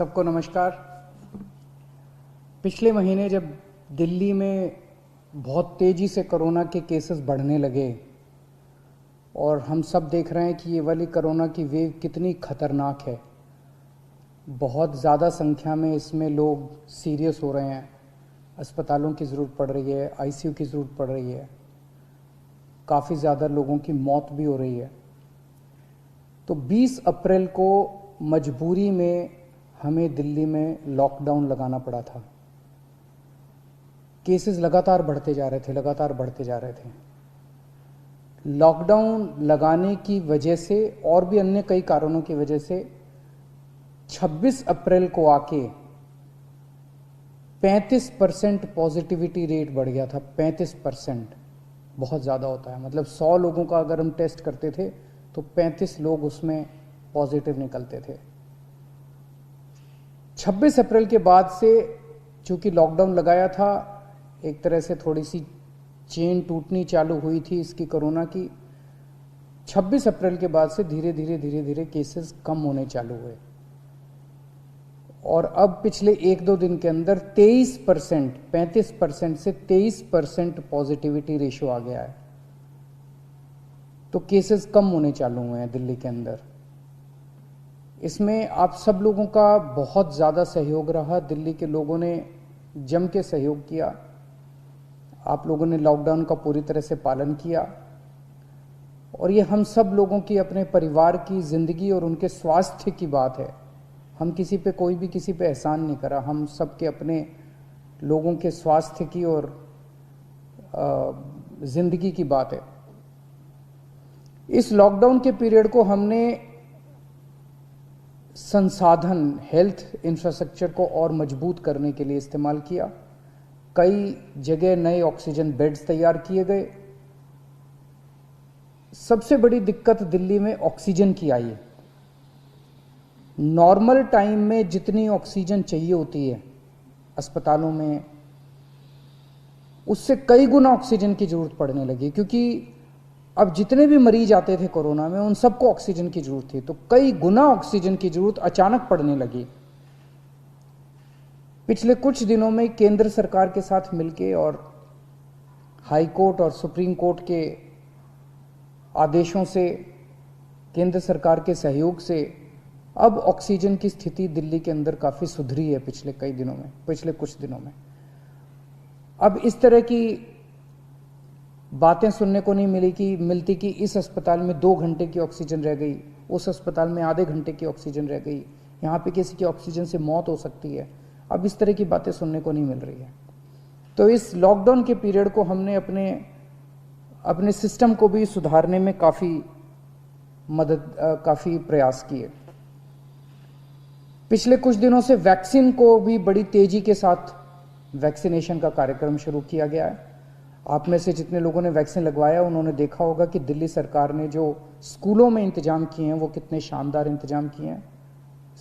सबको नमस्कार। पिछले महीने जब दिल्ली में बहुत तेज़ी से कोरोना के केसेस बढ़ने लगे और हम सब देख रहे हैं कि ये वाली कोरोना की वेव कितनी ख़तरनाक है, बहुत ज़्यादा संख्या में इसमें लोग सीरियस हो रहे हैं, अस्पतालों की ज़रूरत पड़ रही है, आईसीयू की ज़रूरत पड़ रही है, काफ़ी ज़्यादा लोगों की मौत भी हो रही है। तो 20 अप्रैल को मजबूरी में हमें दिल्ली में लॉकडाउन लगाना पड़ा था। केसेस लगातार बढ़ते जा रहे थे। लॉकडाउन लगाने की वजह से और भी अन्य कई कारणों की वजह से 26 अप्रैल को आके 35% पॉजिटिविटी रेट बढ़ गया था। 35% बहुत ज़्यादा होता है, मतलब 100 लोगों का अगर हम टेस्ट करते थे तो 35 लोग उसमें पॉजिटिव निकलते थे। 26 अप्रैल के बाद से चूंकि लॉकडाउन लगाया था, एक तरह से थोड़ी सी चेन टूटनी चालू हुई थी इसकी कोरोना की। 26 अप्रैल के बाद से धीरे धीरे केसेस कम होने चालू हुए और अब पिछले 1-2 दिन के अंदर 23%, 35% से 23% पॉजिटिविटी रेशो आ गया है। तो केसेस कम होने चालू हुए हैं दिल्ली के अंदर। इसमें आप सब लोगों का बहुत ज़्यादा सहयोग रहा। दिल्ली के लोगों ने जम के सहयोग किया। आप लोगों ने लॉकडाउन का पूरी तरह से पालन किया और ये हम सब लोगों की, अपने परिवार की ज़िंदगी और उनके स्वास्थ्य की बात है। हम कोई भी किसी पे एहसान नहीं करा, हम सब के अपने लोगों के स्वास्थ्य की और ज़िंदगी की बात है। इस लॉकडाउन के पीरियड को हमने संसाधन, हेल्थ इंफ्रास्ट्रक्चर को और मजबूत करने के लिए इस्तेमाल किया। कई जगह नए ऑक्सीजन बेड्स तैयार किए गए। सबसे बड़ी दिक्कत दिल्ली में ऑक्सीजन की आई है। नॉर्मल टाइम में जितनी ऑक्सीजन चाहिए होती है अस्पतालों में, उससे कई गुना ऑक्सीजन की जरूरत पड़ने लगी, क्योंकि अब जितने भी मरीज आते थे कोरोना में उन सबको ऑक्सीजन की जरूरत थी। तो कई गुना ऑक्सीजन की जरूरत अचानक पड़ने लगी। पिछले कुछ दिनों में केंद्र सरकार के साथ मिलके और हाई कोर्ट और सुप्रीम कोर्ट के आदेशों से, केंद्र सरकार के सहयोग से अब ऑक्सीजन की स्थिति दिल्ली के अंदर काफ़ी सुधरी है पिछले कुछ दिनों में। अब इस तरह की बातें सुनने को नहीं मिलती कि इस अस्पताल में 2 घंटे की ऑक्सीजन रह गई, उस अस्पताल में आधे घंटे की ऑक्सीजन रह गई, यहाँ पे किसी की ऑक्सीजन से मौत हो सकती है। अब इस तरह की बातें सुनने को नहीं मिल रही है। तो इस लॉकडाउन के पीरियड को हमने अपने सिस्टम को भी सुधारने में काफ़ी प्रयास किए। पिछले कुछ दिनों से वैक्सीन को भी बड़ी तेजी के साथ वैक्सीनेशन का कार्यक्रम शुरू किया गया है। आप में से जितने लोगों ने वैक्सीन लगवाया उन्होंने देखा होगा कि दिल्ली सरकार ने जो स्कूलों में इंतजाम किए हैं वो कितने शानदार इंतजाम किए हैं।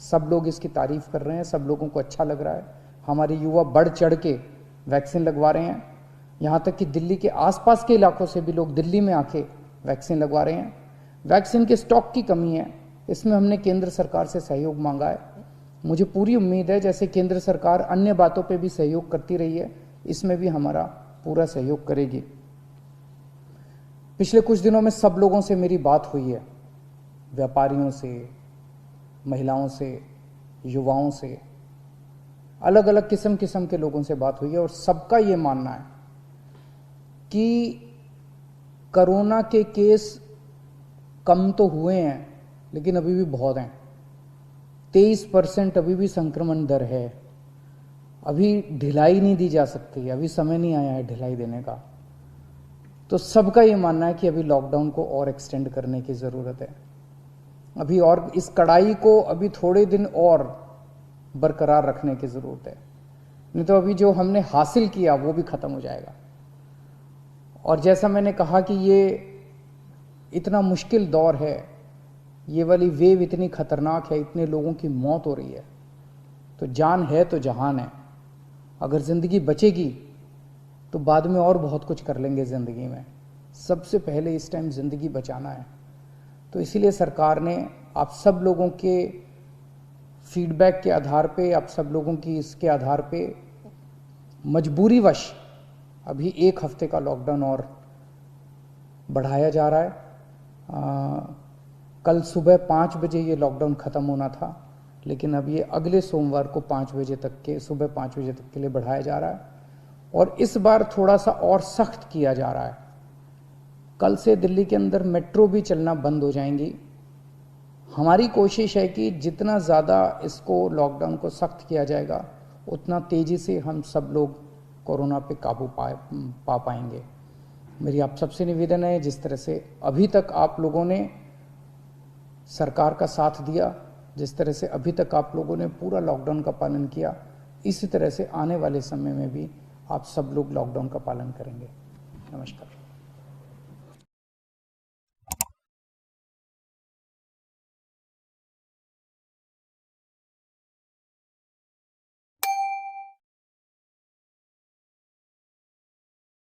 सब लोग इसकी तारीफ कर रहे हैं, सब लोगों को अच्छा लग रहा है। हमारे युवा बढ़ चढ़ के वैक्सीन लगवा रहे हैं। यहाँ तक कि दिल्ली के आसपास के इलाकों से भी लोग दिल्ली में आके वैक्सीन लगवा रहे हैं। वैक्सीन के स्टॉक की कमी है, इसमें हमने केंद्र सरकार से सहयोग मांगा है। मुझे पूरी उम्मीद है जैसे केंद्र सरकार अन्य बातों पे भी सहयोग करती रही है, इसमें भी हमारा पूरा सहयोग करेगी। पिछले कुछ दिनों में सब लोगों से मेरी बात हुई है, व्यापारियों से, महिलाओं से, युवाओं से, अलग अलग किस्म के लोगों से बात हुई है और सबका ये मानना है कि कोरोना के केस कम तो हुए हैं लेकिन अभी भी बहुत हैं। 23% अभी भी संक्रमण दर है। अभी ढिलाई नहीं दी जा सकती, अभी समय नहीं आया है ढिलाई देने का। तो सबका ये मानना है कि अभी लॉकडाउन को और एक्सटेंड करने की ज़रूरत है। अभी और इस कड़ाई को अभी थोड़े दिन और बरकरार रखने की ज़रूरत है, नहीं तो अभी जो हमने हासिल किया वो भी ख़त्म हो जाएगा। और जैसा मैंने कहा कि ये इतना मुश्किल दौर है, ये वाली वेव इतनी ख़तरनाक है, इतने लोगों की मौत हो रही है, तो जान है तो जहान है। अगर ज़िंदगी बचेगी तो बाद में और बहुत कुछ कर लेंगे ज़िंदगी में। सबसे पहले इस टाइम ज़िंदगी बचाना है। तो इसीलिए सरकार ने आप सब लोगों के फीडबैक के आधार पे, आप सब लोगों की इसके आधार पे मजबूरीवश अभी 1 हफ्ते का लॉकडाउन और बढ़ाया जा रहा है। कल सुबह 5 बजे ये लॉकडाउन ख़त्म होना था, लेकिन अब ये अगले सोमवार को 5 बजे तक के, सुबह 5 बजे तक के लिए बढ़ाया जा रहा है और इस बार थोड़ा सा और सख्त किया जा रहा है। कल से दिल्ली के अंदर मेट्रो भी चलना बंद हो जाएंगी। हमारी कोशिश है कि जितना ज़्यादा इसको लॉकडाउन को सख्त किया जाएगा उतना तेज़ी से हम सब लोग कोरोना पे काबू पा पाएंगे। मेरी आप सबसे निवेदन है, जिस तरह से अभी तक आप लोगों ने सरकार का साथ दिया, जिस तरह से अभी तक आप लोगों ने पूरा लॉकडाउन का पालन किया, इसी तरह से आने वाले समय में भी आप सब लोग लॉकडाउन का पालन करेंगे। नमस्कार।